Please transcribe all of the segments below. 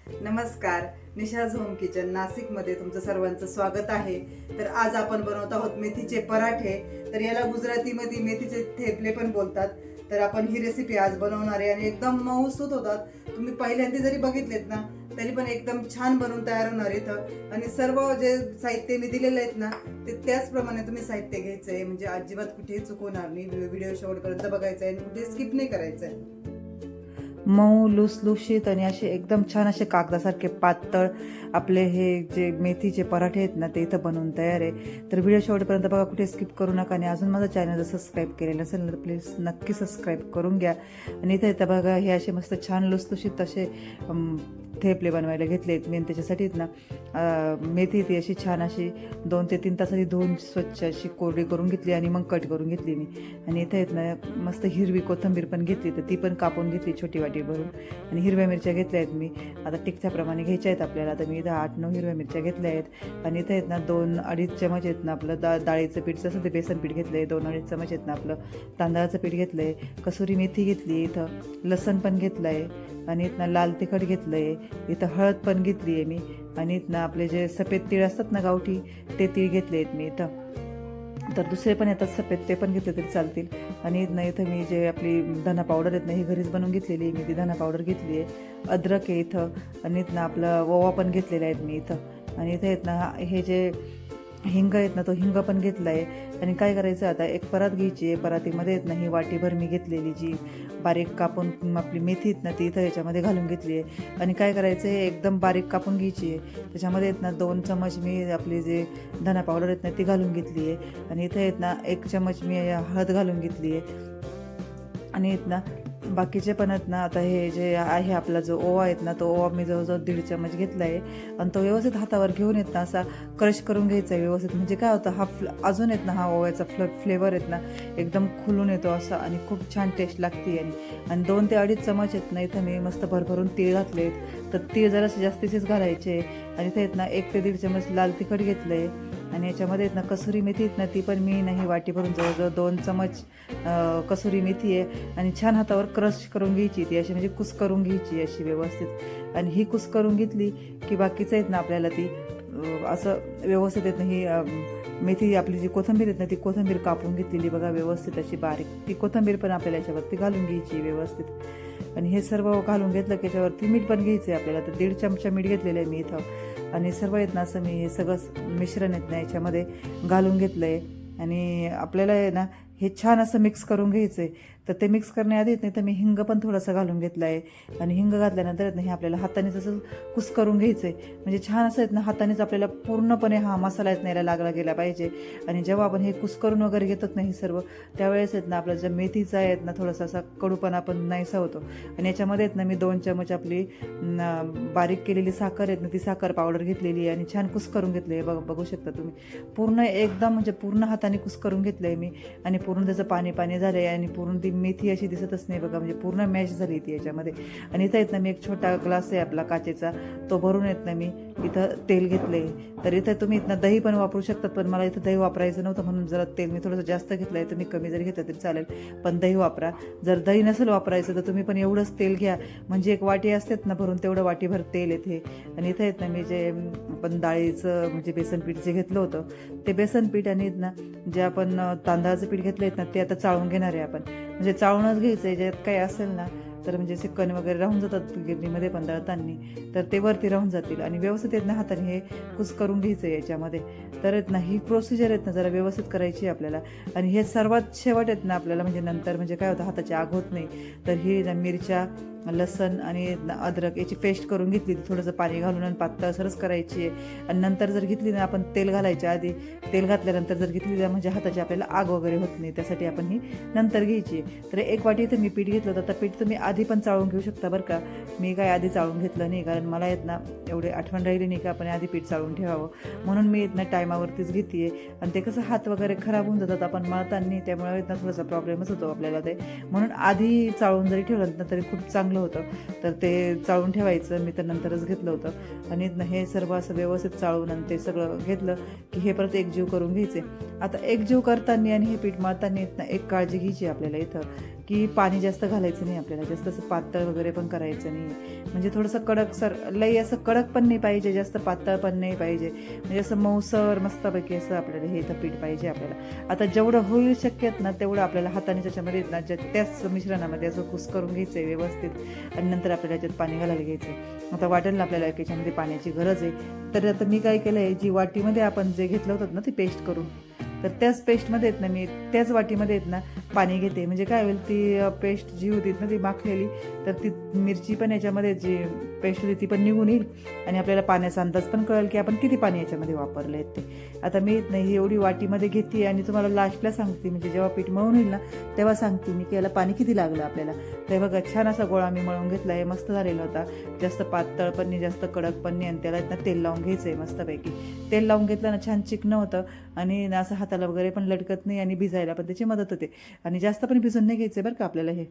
नमस्कार. निशाज home kitchen नाशिकमध्ये तुमचं सर्वांचं स्वागत आहे. तर आज आपण बनवत आहोत मेथीचे पराठे. तर याला गुजरातीमध्ये मेथीचे थेपले पण बोलतात. तर आपण ही रेसिपी आज बनवणार आहे आणि एकदम मऊसूत होतात. तुम्ही पहिल्यांदा जरी बघितलेत ना तरी पण एकदम छान बनवून तयार होणार इथं. आणि सर्व जे साहित्य मी दिलेले आहेत ना ते त्याचप्रमाणे तुम्ही साहित्य घ्यायचं आहे, म्हणजे अजिबात कुठेही चुकवणार नाही. व्हिडिओ शेवटपर्यंत बघायचा आहे आणि कुठे स्किप नाही करायचं आहे. मऊ लुसलुशीत आणि असे एकदम छान असे कागदासारखे पातळ आपले हे जे मेथीचे पराठे आहेत ना ते इथं बनवून तयार आहे. तर व्हिडिओ शेवटपर्यंत बघा, कुठे स्किप करू नका. आणि अजून माझं चॅनल जर सबस्क्राईब केलेलं नसेल तर प्लीज नक्की सबस्क्राईब करून घ्या. आणि इथं बघा हे असे मस्त छान लुसलुशीत असे थेपले बनवायला घेतले आहेत मी. त्याच्यासाठी ना मेथी ती अशी छान अशी 2 ते 3 तासाची धुवून स्वच्छ अशी कोरडी करून घेतली आणि मग कट करून घेतली मी. आणि इथं आहेत ना मस्त हिरवी कोथिंबीर पण घेतली, तर ती पण कापून घेतली छोटी वाटी भरून. आणि हिरव्या मिरच्या घेतल्या आहेत मी. आता टिकच्याप्रमाणे घ्यायच्या आहेत आपल्याला. तर मी इथं 8-9 हिरव्या मिरच्या घेतल्या आहेत. आणि इथं आहेत ना 2-2.5 चमच आहेत ना आपलं डाळीचं पीठ, जसं ते बेसन पीठ घेतलं आहे. 2-2.5 चमच आहेत ना आपलं तांदळाचं पीठ घेतलं आहे. कसुरी मेथी घेतली, इथं लसण पण घेतलं आहे. आणि इथनं लाल तिखट घेतलं आहे. इथं हळद पण घेतली आहे मी. आणि इथनं आपले जे सफेद तीळ असतात ना गावठी, ते तीळ घेतले आहेत मी इथं. तर दुसरे पण येतात सफेद, ते पण घेतले तरी चालतील. आणि इथं मी जे आपली धना पावडर आहेत ना ही घरीच बनवून घेतलेली आहे मी. ती धना पावडर घेतली आहे. अद्रक आहे इथं. आणि इथनं आपलं ओवा पण घेतलेला आहे मी इथं. आणि इथं आहेत ना हे जे हिंग आहेत ना तो हिंग पण घेतला आहे. आणि काय करायचं, आता एक परात घ्यायची आहे. परातीमध्ये आहेत ना ही वाटीभर मी घेतलेली जी बारीक कापून आपली मेथी आहेत ना ती इथं याच्यामध्ये घालून घेतली आहे. आणि काय करायचं आहे, एकदम बारीक कापून घ्यायची आहे. त्याच्यामध्ये आहेत ना 2 चमच मी आपली जे धना पावडर आहेत ना ती घालून घेतली आहे. आणि इथं आहेत ना 1 चमच मी हळद घालून घेतली आहे. आणि आहेत ना बाकीचे पण आहेत ना, आता हे जे आहे आपला जो ओवा आहेत ना तो ओवा मी जवळजवळ 1.5 चमच घेतला आहे. आणि तो व्यवस्थित हातावर घेऊन येत ना असा क्रश करून घ्यायचा आहे व्यवस्थित. म्हणजे काय होतं, हा अजून येत ना हा ओव्याचा फ्लेवर आहेत ना एकदम खुलून येतो असा, आणि खूप छान टेस्ट लागते. आणि 2 ते 2.5 चमच आहेत ना इथं मी मस्त भरभरून तीळ घातले आहेत. तर तीळ जरासे जास्तीचेच घालायचे. आणि इथे आहेत ना 1 ते 1.5 चमच लाल तिखट घेतलं आहे. आणि याच्यामध्ये आहेत ना कसुरी मेथी आहेत ना ती पण मी नाही वाटी भरून जवळजवळ 2 चमच कसुरी मेथी आहे. आणि छान हातावर क्रश करून घ्यायची, ती अशी म्हणजे कुस करून घ्यायची अशी व्यवस्थित. आणि ही कुस करून घेतली की बाकीचं आहेत ना आपल्याला ती असं व्यवस्थित येत नाही. मेथी आपली जी कोथिंबीर आहेत ना ती कोथिंबीर कापून घेतलेली बघा व्यवस्थित अशी बारीक, ती कोथिंबीर पण आपल्याला याच्यावरती घालून घ्यायची व्यवस्थित. आणि हे सर्व घालून घेतलं की याच्यावरती मीठ पण घ्यायचं आहे आपल्याला. तर 1.5 चमचा मीठ घेतलेलं आहे मी इथं. आणि सर्व आहेत ना असं मी हे सगळं मिश्रण आहेत ना याच्यामध्ये घालून घेतलं आहे. आणि आपल्याला आहे ना हे छान असं मिक्स करून घ्यायचं आहे. तर ते मिक्स करण्याआधी नाही तर मी हिंग पण थोडंसं घालून घेतलं आहे. आणि हिंग घातल्यानंतर हे आपल्याला हातानेच असं कुस करून घ्यायचं आहे. म्हणजे छान असं आहेत ना हातानेच आपल्याला पूर्णपणे हा मसाला आहेत ना लागला गेला पाहिजे. आणि जेव्हा आपण हे कुस करून वगैरे घेतात नाही सर्व, त्यावेळेस आहेत ना आपला ज्या मेथीचा आहेत ना थोडासा असा कडूपणा पण नाहीसा होतो. आणि याच्यामध्ये आहेत ना मी 2 चमच आपली बारीक केलेली साखर आहेत ना ती साखर पावडर घेतलेली आहे. आणि छान कुस करून घेतली आहे. बघू शकता तुम्ही, पूर्ण एकदम म्हणजे पूर्ण हाताने कुस करून घेतलं आहे मी. आणि पूर्ण त्याचं पाणी पाणी झालं आहे. आणि पूर्ण ती मेथी अशी दिसतच नाही बघा, म्हणजे पूर्ण मॅश झाली ती याच्यामध्ये. आणि इथं येत ना मी एक छोटा ग्लास आहे आपला काचेचा, तो भरून येत ना मी इथं तेल घेतले. तर इथं तुम्ही इथं दही पण वापरू शकतात, पण मला इथं दही वापरायचं नव्हतं म्हणून जरा तेल मी थोडंसं जास्त घेतलं आहे. तुम्ही कमी जरी घेतलं तरी चालेल, पण दही वापरा. जर दही नसेल वापरायचं तर तुम्ही पण एवढंच तेल घ्या, म्हणजे एक वाटी असतात ना भरून तेवढं वाटीभर तेल येते. आणि इथं येत ना मी जे आपण डाळीचं म्हणजे बेसन पीठ जे घेतलं होतं ते बेसन पीठ, आणि ना जे आपण तांदळाचं पीठ घेतलं आहेत ना ते आता चाळून घेणार आहे आपण. म्हणजे चाळूनच घ्यायचं आहे. ज्यात काही असेल ना तर म्हणजे असे कण वगैरे राहून जातात गिरणीमध्ये पण दळताना, तर ते वरती राहून जातील. आणि व्यवस्थित येत ना हाताने हे कुस करून घ्यायचं आहे याच्यामध्ये. तर येत ना ही प्रोसिजर आहेत ना जरा व्यवस्थित करायची आहे आपल्याला. आणि हे सर्वात शेवट आहेत ना आपल्याला, म्हणजे नंतर म्हणजे काय होतं हाताची आग होत नाही. तर ही मिरच्या, लसण आणि अद्रक याची पेस्ट करून घेतली, थोडंसं पाणी घालून आणि पातळ सरस करायची आहे. आणि नंतर जर घेतली ना आपण तेल घालायच्या आधी, तेल घातल्यानंतर जर घेतली ना म्हणजे हाताची आपल्याला आग वगैरे होत नाही, त्यासाठी आपण ही नंतर घ्यायची आहे. तर 1 वाटी इथं मी पीठ घेतलं होतं. तर पीठ तुम्ही आधी पण चाळून घेऊ शकता बरं का. मी काय आधी चाळून घेतलं नाही, कारण मला येत ना एवढे आठवण राहिली नाही का आपण आधी पीठ चाळून ठेवावं, म्हणून मी येत ना टायमावरतीच घेते आहे. आणि ते कसं हात वगैरे खराब होऊन जातात आपण मळताना, त्यामुळे येत ना थोडासा प्रॉब्लेमच होतो आपल्याला ते. म्हणून आधी चाळून जरी ठेवलं ना तरी खूप चांगलं होतं. तर ते चाळून ठेवायचं, मी तर नंतरच घेतलं होतं. आणि हे सर्व असं व्यवस्थित चाळून आणि ते सगळं घेतलं की हे परत एकजीव करून घ्यायचे. आता एकजीव करताना आणि हे पीठ मळताना येत ना एक काळजी घ्यायची आपल्याला इथं, की पाणी जास्त घालायचं नाही आपल्याला, जास्त असं पातळ वगैरे पण करायचं नाही. म्हणजे थोडंसं कडक लई असं कडक पण नाही पाहिजे, जास्त पातळ पण नाही पाहिजे. म्हणजे असं मऊसर मस्तपैकी असं आपल्याला हे इथं पीठ पाहिजे आपल्याला. आता जेवढं होईल शक्यत ना तेवढं आपल्याला हाताने त्याच्यामध्ये ना त्याच मिश्रणामध्ये असं कुस्करून घ्यायचं आहे व्यवस्थित, आणि नंतर आपल्याला याच्यात पाणी घालायला घ्यायचं. आता वाटेल ना आपल्याला याच्यामध्ये पाण्याची गरज आहे, तर आता मी काय केलं आहे, जी वाटीमध्ये आपण जे घेतलं होतं ना ती पेस्ट करून, तर त्याच पेस्टमध्ये आहेत ना मी त्याच वाटीमध्ये आहेत ना पाणी घेते. म्हणजे काय होईल, ती पेस्ट जी होती ना ती माखलेली, तर ती मिरची पण याच्यामध्ये जी पेस्ट होती ती पण निघून येईल, आणि आपल्याला पाण्याचा अंदाज पण कळेल की आपण किती पाणी याच्यामध्ये वापरलं आहे ते. आता मी ही एवढी वाटीमध्ये घेते आणि तुम्हाला लास्टला सांगते, म्हणजे जेव्हा पीठ मळून होईल ना तेव्हा सांगते मी की याला पाणी किती लागलं आपल्याला. तर बघा छान असा गोळा मी मळून घेतला आहे, मस्त झालेला होता. जास्त पातळ पण नाही, जास्त कडक पण नाही, आणि त्याला ना तेल लावून घ्यायचं आहे मस्तपैकी. तेल लावून घेतलं ना छान चिकनं होतं, आणि असं हाताला वगैरे पण लटकत नाही, आणि भिजायला पण त्याची मदत होते. आणि जास्त पण भिजून नाही घ्यायचं बरं का आपल्याला हे,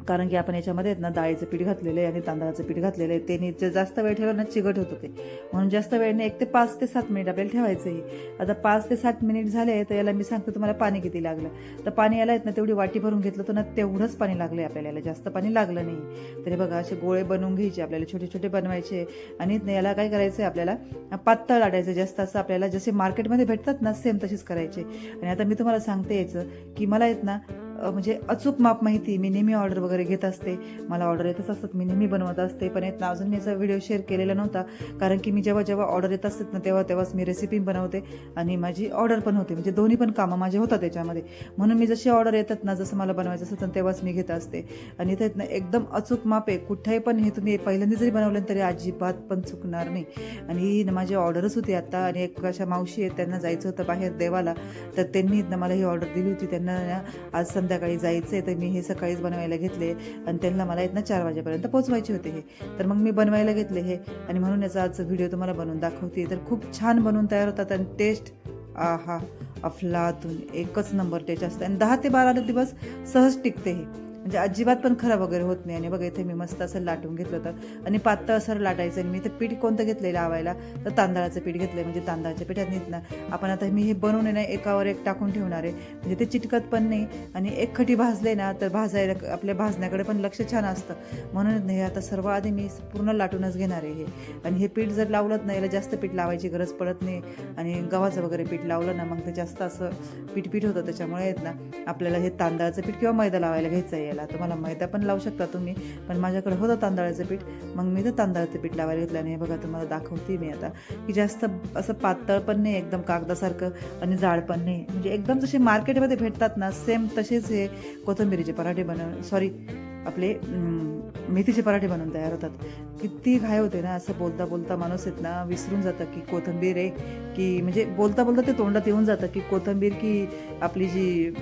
कारण की आपण याच्यामध्ये ना डाळीचं पीठ घातलेलं आहे आणि तांदळाचं पीठ घातलेलं आहे. ते जास्त वेळ ठेवलं ना चिकट होतं ते, म्हणून जास्त वेळने 1 ते 5 ते 7 मिनिट आपल्याला ठेवायचं आहे. आता 5 ते 7 मिनिट झाले, तर याला मी सांगतो तुम्हाला पाणी किती लागलं. तर पाणी याला आहेत ना तेवढी वाटी भरून घेतलं होतं ना तेवढंच पाणी लागलं आहे आपल्याला, जास्त पाणी लागलं नाही. तरी बघा असे गोळे बनवून घ्यायचे आपल्याला, छोटे छोटे बनवायचे, आणि याला काय करायचं आहे आपल्याला पातळ लाटायचं. जास्त असं आपल्याला जसे मार्केटमध्ये भेटतात ना सेम तशीच करायचे. आणि आता मी तुम्हाला सांगते याचं की मला आहेत ना म्हणजे अचूक माप माहिती. मी नेहमी ऑर्डर वगैरे घेत असते, मला ऑर्डर येतच असतात, मी नेहमी बनवत असते. पण येत ना अजून मी याचा व्हिडिओ शेअर केलेला नव्हता, कारण की मी जेव्हा ऑर्डर येत असतात ना तेव्हाच मी रेसिपी बनवते आणि माझी ऑर्डर पण होते. म्हणजे दोन्ही पण कामं माझे होतात त्याच्यामध्ये. म्हणून मी जशी ऑर्डर येतात ना, जसं मला बनवायचं असतं तेव्हाच मी घेत असते. आणि इथे ना एकदम अचूक माप आहे. कुठेही पण हे तुम्ही पहिल्यांदा जरी बनवलं तरी अजिबात पण चुकणार नाही. आणि ही माझी ऑर्डरच होती आता. आणि एक अशा मावशी आहेत, त्यांना जायचं होतं बाहेर देवाला, तर त्यांनी ना मला ही ऑर्डर दिली होती. त्यांना आज संध्याकाळी जायचं आहे, तर मी हे सकाळीच बनवायला घेतले, आणि त्यांना मला ना 4 वाजेपर्यंत पोचवायचे होते हे. तर मग मी बनवायला घेतले हे, आणि म्हणून याचा आजचा व्हिडिओ तुम्हाला बनवून दाखवते. तर खूप छान बनवून तयार होतात, आणि टेस्ट आहा अफलातून, एकच नंबर टेस्ट असते. आणि 10 ते 12 दिवस सहज टिकते हे, म्हणजे अजिबात पण खराब वगैरे होत नाही. आणि बघा इथे मी मस्त असं लाटून घेतलं होतं, आणि पातळ असं लाटायचं. आणि मी इथं पीठ कोणतं घेतलं लावायला, तर तांदळाचं पीठ घेतलं आहे. म्हणजे तांदळाच्या पिठात ना आपण आता मी हे बनवून ना एकावर एक टाकून ठेवणार आहे, म्हणजे ते चिटकत पण नाही. आणि एक खटी भाजले ना तर भाजायला आपल्या भाजण्याकडे पण लक्ष छान असतं. म्हणून हे आता सर्व आधी मी पूर्ण लाटूनच घेणार आहे हे. आणि हे पीठ जर लावलं ना, याला जास्त पीठ लावायची गरज पडत नाही. आणि गव्हाचं वगैरे पीठ लावलं ना मग ते जास्त असं पीठ होतं. त्याच्यामुळे ना आपल्याला हे तांदळाचं पीठ किंवा मैदा लावायला घ्यायचं आहे. तुम्हाला मैदा पण लावू शकता तुम्ही, पण माझ्याकडे होतं तांदळाचं पीठ, मग मी तर तांदळाचं पीठ लावायला घेतलं. आणि बघा तुम्हाला दाखवते मी आता की जास्त असं पातळ पण नाही, एकदम कागदासारखं, आणि जाड पण नाही. म्हणजे एकदम जसे मार्केटमध्ये भेटतात ना सेम तसेच हे कोथिंबीरीचे पराठे आपले मेथीचे पराठे बनवून तयार होतात. किती घाय होते ना, असं बोलता बोलता माणूस आहेत ना विसरून जातं की कोथिंबीर आहे, की म्हणजे बोलता बोलता ते तोंडात येऊन जातं की कोथिंबीर की आपली जी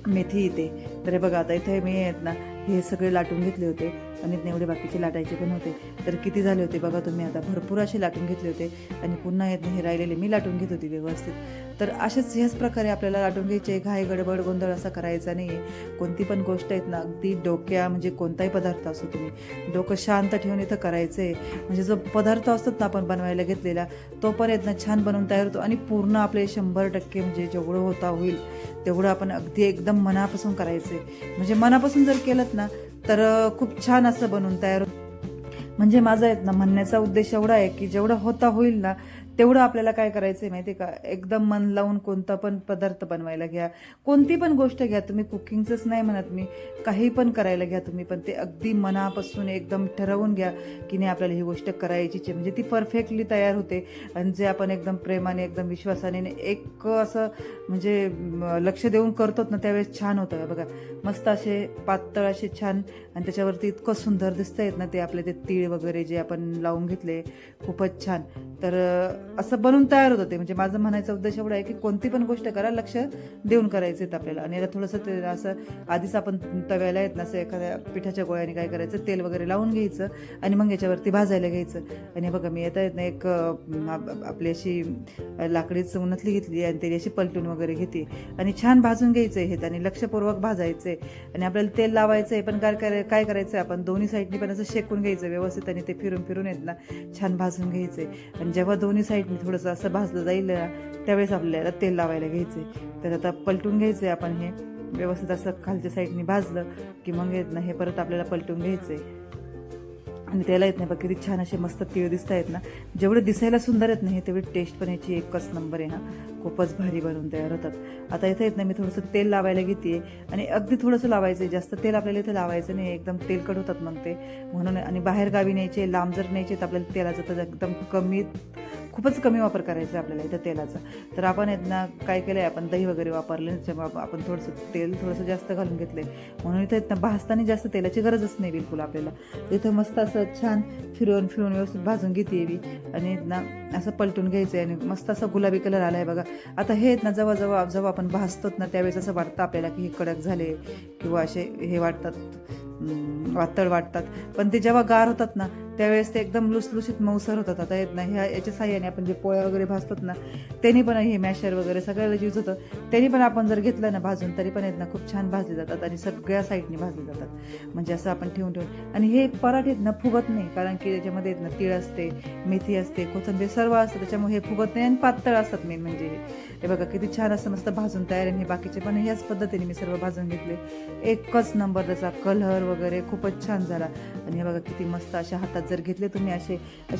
मेथी येते. तर हे बघा आता इथे मी आहेत ना हे सगळे लाटून घेतले होते, आणि एवढे बाकीचे लाटायचे पण होते. तर किती झाले होते बघा तुम्ही, आता भरपूर असे लाटून घेतले होते. आणि पुन्हा येत हे राहिलेले मी लाटून घेत होती व्यवस्थित. तर ह्याच प्रकारे आपल्याला लाटून घ्यायचे. घाई गडबड गोंधळ असा करायचा नाही आहे. कोणती पण गोष्ट आहेत ना अगदी म्हणजे कोणताही पदार्थ असो, तुम्ही डोकं शांत ठेवून इथं करायचं आहे. म्हणजे जो पदार्थ असतात ना आपण बनवायला घेतलेला, तो पण आहेत ना छान बनवून तयार होतो. आणि पूर्ण आपले 100% म्हणजे जेवढं होईल तेवढं आपण अगदी एकदम मनापासून करायचं आहे. म्हणजे मनापासून जर केलं ना तर खूप छान असं बनवून तयार होतं. म्हणजे माझा आहेत ना म्हणण्याचा उद्देश एवढा आहे की जेवढं होईल ना तेवढं आपल्याला काय करायचं आहे माहिती आहे का, एकदम मन लावून कोणता पण पदार्थ बनवायला घ्या, कोणती पण गोष्ट घ्या तुम्ही. कुकिंगचंच नाही म्हणत मी, काही पण करायला घ्या तुम्ही, पण ते अगदी मनापासून एकदम ठरवून घ्या की नाही आपल्याला ही गोष्ट करायचीच आहे. म्हणजे ती परफेक्टली तयार होते. आणि जे आपण एकदम प्रेमाने एकदम विश्वासाने एक असं म्हणजे लक्ष देऊन करतो ना त्यावेळेस छान होतं. बघा मस्त असे पातळ असे छान, आणि त्याच्यावरती इतकं सुंदर दिसतं आहेत ना ते आपले ते तीळ वगैरे जे आपण लावून घेतले, खूपच छान. तर असं बनवून तयार होतं ते. म्हणजे माझं म्हणायचा उद्देश एवढा आहे की कोणती पण गोष्ट करा लक्ष देऊन करायचं आहे आपल्याला. आणि याला थोडंसं ते असं आधीच आपण तव्याला येत ना असं एखाद्या पिठाच्या गोळ्याने काय करायचं, तेल वगैरे लावून घ्यायचं आणि मग याच्यावरती भाजायला घ्यायचं. आणि बघा मी येता येत ना एक आपली अशी लाकडीच उन्हातली घेतली, आणि त्याची अशी पलटून वगैरे घेते, आणि छान भाजून घ्यायचं आहे हे, आणि लक्षपूर्वक भाजायचं आहे. आणि आपल्याला तेल लावायचं आहे, पण काय करायचं आहे आपण दोन्ही साईडनी पण असं शेकून घ्यायचं व्यवस्थित, आणि ते फिरून येत ना छान भाजून घ्यायचं आहे. आणि जेव्हा दोन्ही साईडनी थोडंसं असं भाजलं जाईल त्यावेळेस आपल्याला तेल लावायला घ्यायचं आहे. तर आता पलटून घ्यायचं आहे आपण हे, व्यवस्थित असं खालच्या साईडने भाजलं की मग येत ना हे परत आपल्याला पलटून घ्यायचं आहे. आणि त्याला येत नाही बघ किती छान असे मस्त तीळ दिसत आहेत ना. जेवढे दिसायला सुंदर आहेत ना हे तेवढी टेस्ट पण याची एकच नंबर आहे. खूपच भारी बनवून तयार होतात. आता इथे येत नाही मी थोडंसं तेल लावायला घेते आणि अगदी थोडंसं लावायचं आहे, जास्त तेल आपल्याला इथे लावायचं नाही, एकदम तेलकट होतात मग ते म्हणून. आणि बाहेर गावी न्यायचे, लांब जर न्यायचे तर आपल्याला तेलाचं तर एकदम खूपच कमी वापर करायचा आहे आपल्याला इथं तेलाचा. तर आपण आहेत ना काय केलं आहे, आपण दही वगैरे वापरलं त्याच्यामुळे आपण तेल थोडंसं जास्त घालून घेतलं आहे. म्हणून इथं आहेत ना भाजताना जास्त तेलाची गरजच नाही बिलकुल आपल्याला. इथं मस्त असं छान फिरवून व्यवस्थित भाजून घेते मी आणि ना असं पलटून घ्यायचं आहे. आणि मस्त असं गुलाबी कलर आला आहे बघा. आता हे आहेत ना जेव्हा आपण भाजतो ना त्यावेळेस असं वाटतं आपल्याला की हे कडक झाले किंवा असे हे वाटतात, वातळ वाटतात. पण ते जेव्हा गार होतात ना त्यावेळेस ते एकदम लुसलुशीत मऊसर होतात. आता येत नाही याच्या साह्याने आपण जे पोळ्या वगैरे भाजतात ना त्यांनी पण हे मॅशर वगैरे सगळ्याला यूज होतं, त्यांनी पण आपण जर घेतलं ना भाजून तरी पण येत ना खूप छान भाजले जातात आणि सगळ्या साईडने भाजले जातात. म्हणजे असं आपण ठेवून आणि हे पराठे आहेत ना फुगत नाही, कारण की त्याच्यामध्ये येत ना तीळ असते, मेथी असते, कोथिंबीर सर्व असतं, त्याच्यामुळे हे फुगत नाही आणि पातळ असतात मेन म्हणजे. हे बघा किती छान असं मस्त भाजून तयार आहे. हे बाकीचे पण ह्याच पद्धतीने मी सर्व भाजून घेतले. एकच नंबर त्याचा कलर वगैरे खूपच छान झाला. आणि हे बघा किती मस्त अशा हातात जर घेतले तुम्ही असे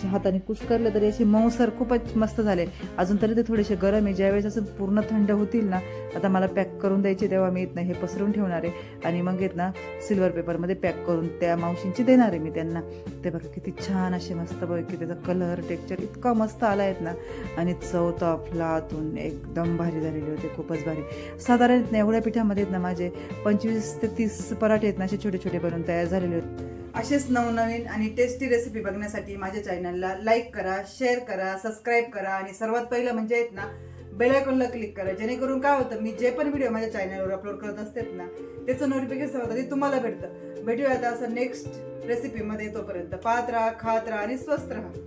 हाताने कुस्करले तरी असे मऊसर खूपच मस्त झाले. अजून तरी ते थोडेसे गरम आहे, ज्यावेळेस असं पूर्ण थंड होतील ना आता मला पॅक करून द्यायचे तेव्हा मी येत ना हे पसरून ठेवणार आहे आणि मग येत ना सिल्वर पेपरमध्ये पॅक करून त्या मावशींची देणार आहे मी त्यांना. ते बघा किती छान असे मस्त बघ की त्याचा कलर टेक्स्चर इतका मस्त आला आहेत ना. आणि चव तर अफलातून एकदम भारी झालेली होते, खूपच भारी. साधारण एवढ्या पिठामध्ये ना माझे 25 ते 30 पराठे आहेत ना असे छोटे छोटे बनवून तयार झालेले होते. असेच नवनवीन आणि टेस्टी रेसिपी बघण्यासाठी माझ्या चॅनलला लाईक करा, शेअर करा, सबस्क्राईब करा आणि सर्वात पहिलं म्हणजे आहेत ना बेल आयकॉनला क्लिक करा, जेणेकरून काय होतं मी जे पण व्हिडिओ माझ्या चॅनलवर अपलोड करत असते ना त्याचं नोटिफिकेशन होतं ते तुम्हाला भेटतं. भेटूया आता असं नेक्स्ट रेसिपीमध्ये. तोपर्यंत पाहत राहा, खात राहा आणि स्वस्त राहा.